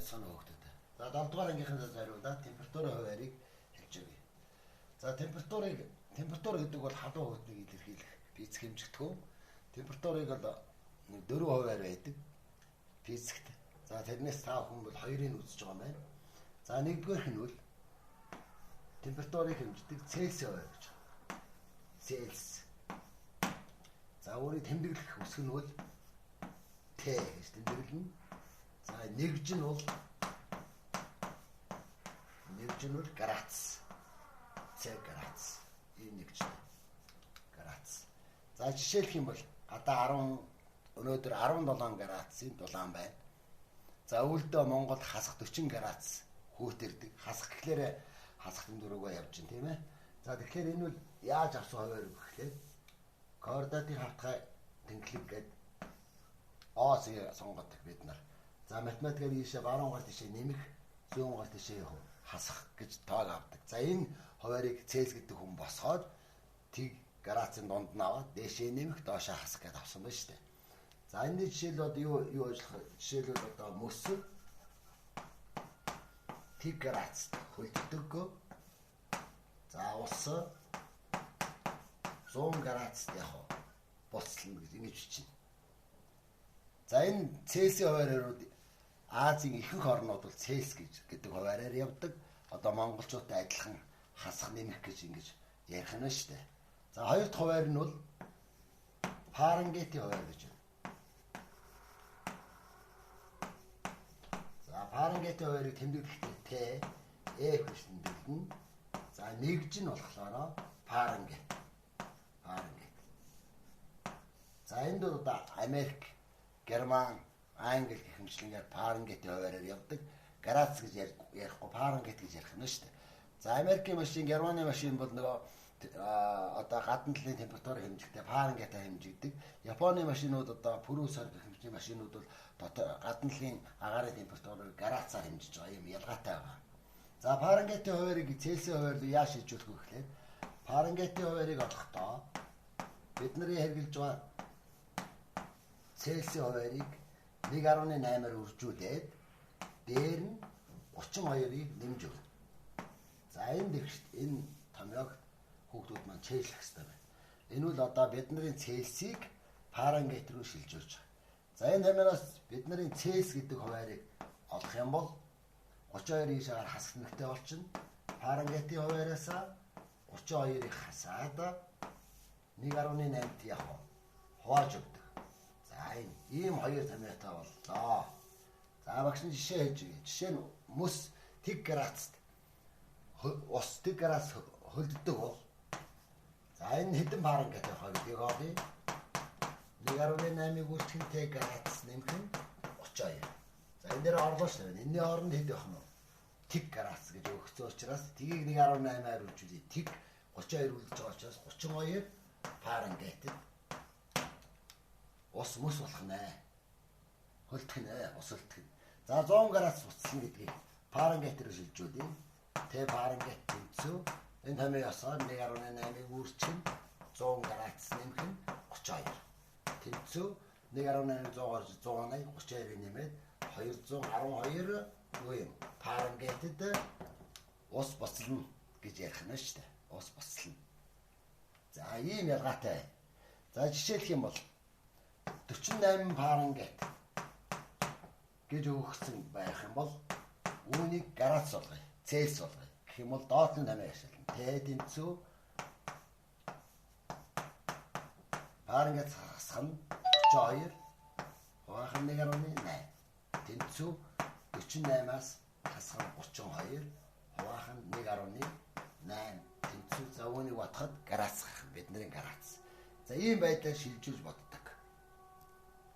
сонь хөөгдөд. За 7 дугаар ангийнхын зориулаад температурын хуваарийг хэлж өгье. За температур гэдэг бол халуун хөдөлгөөнийг илэрхийлэх физик хэмжигдэхүүн. Температурыг бол 4 хуваар байдаг физикт. За тэрнээс та хүн бол хоёрыг үзэж байгаа юм байна. За нэгдүгээрх нь бол температурыг хэмждэг Цельсийн хуваар гэж байна. Цельс. За өөрийг тэмдэглэх үсэг нь бол Т гэж тэмдэглэнэ. За нэгж нь бол градус. Ц градус. Энэ нэгж. Градус. За жишээлх юм бол өнөөдөр 17 градусын дулаан байна. За өвөлдөө Монголд хасах 40 градус хүүтэрдэг. Хасах гэхлээр хасахын дөрөвгөө явж байна тийм ээ. За тэгэхээр энэ бол яаж авсан хуваар гэхлээр координатын хавтгай тэнхлэг гэдэг О-ийг сонгодог бид нар. За математикаар ийшээ баруун гал тийшээ нэмэх, зүүн гал тийшээ хасах гэж тоог авдаг. За энэ хуваарийг Цельс гэдэг хүн босгоод тэг градусын дунд нь аваад дээшээ нэмэх, доошоо хасах гэдээ авсан байна шүү дээ. За энэ жишээлбэл юу ажиллах? Жишээлбэл одоо мөс тэг градуст хөлддөг. За ус 100 градуст яг болцлно гэж ингэж бичнэ. За энэ Цельсийн хуваараар Азийн ихэнх орнууд бол Цельс гэдэг хуваараар явдаг. Одоо монголчуудтай адилхан хасах нэмэх гэж ингэж ярих нь шүү дээ. За хоёр дахь хуваар нь бол Фаренгейтийн хуваар гэж байна. За Фаренгейтийн хуваарыг тэмдэглэхдээ Т, F гэж тэмдэглэнэ. За нэгж нь болохоор Фаренгейт. За энд одоо Америк, Герман, Англи гэх мэтлэнгээр Фаренгейтийн хуваараар явдаг. Градус гэж ярихгүй Фаренгейт гэж ярих нь шүү дээ. За Америкийн машин, Германы машин бол нөгөө одоо гадна талын температурыг хэмжихдээ Фаренгейтээр хэмжигдэг. Японы машинууд одоо Пүрүүсээр гэх мэт машинууд бол гадна талын агаарын температурыг градусаар хэмжиж байгаа юм ялгаатай байгаа. За Фаренгейтийн хуваарийг Цельсийн хуваар яаж шийдвэрлэх вэ гэхээр Фаренгейтийн хуваарийг олохдоо бидний хэрэгжилж байгаа Цельсийн хуваарийг 1.8-аар үржүүлээд дээр нь 32-ыг нэмж өгнө. За энэ томьёог хүүхдүүд маань чэйжлэх хэрэгтэй байна. Энэ бол одоо бидний Цельсийг Фаренгейт руу шилжүүлж байгаа. За энэ томьёоноос бидний Цельс гэдэг хуваарийг олох юм бол 32-ийн шагаар хасах нөхтэй болчихно. Фаренгейтийн хуваараас 32-ыг хасаад 1.8-т яг хувааж өгдөг. Ийм хоёр томьёотой боллоо. За багш нь жишээ хэлж өгье. Жишээ нь мөс тэг градуст ус тэг градус хөлддөг бол за энэ хэдэн Фаренгейт байх вэ гэдгийг олъё. 1.8-ыг үүсгэх нь тэг градус нэмэх нь 32. За энэ дээр орлоо шүү дээ. Энэний оронд хэд байх нь вэ? Тэг градус гэж өгсөн учраас тгийг 1.8-аар үржүүлээ. Тэг 32 үлдэж байгаа учраас 32 Фаренгейтэд ус мөс болох нэ. Хөлдөх нэ, ус хөлдөх. За 100 градус буцсан гэдгийг Фаренгейтээр шилжүүлээ. Т Фаренгейт тэнцүү. Энэ томьёосоор 1.8-ыг үүсгэх нь 100 градус нэмэх нь 32. Тэнцүү 1.8-аар 180, 32-ыг нэмээд 212 юу юм? Фаренгейтэд ус буцлана гэж ярих нь шүү дээ. Ус буцлана. За ийм ялгаатай. За жишээлх юм бол 48 Фаренгейт гэж өгсөн байх юм бол үүнийг градус болгоё. Цельс болгоё. Гэх юм бол доод нь томьёо ашиглана. Т тэнцүү Фаренгейт хасах нь 32 хуваах нь 1.8. Тэнцүү 48-аас хасах нь 32 хуваах нь 1.8. Тэнцүү за үүнийг батхад градус гарах бидний градус. За ийм байдлаар шилжүүлж бод.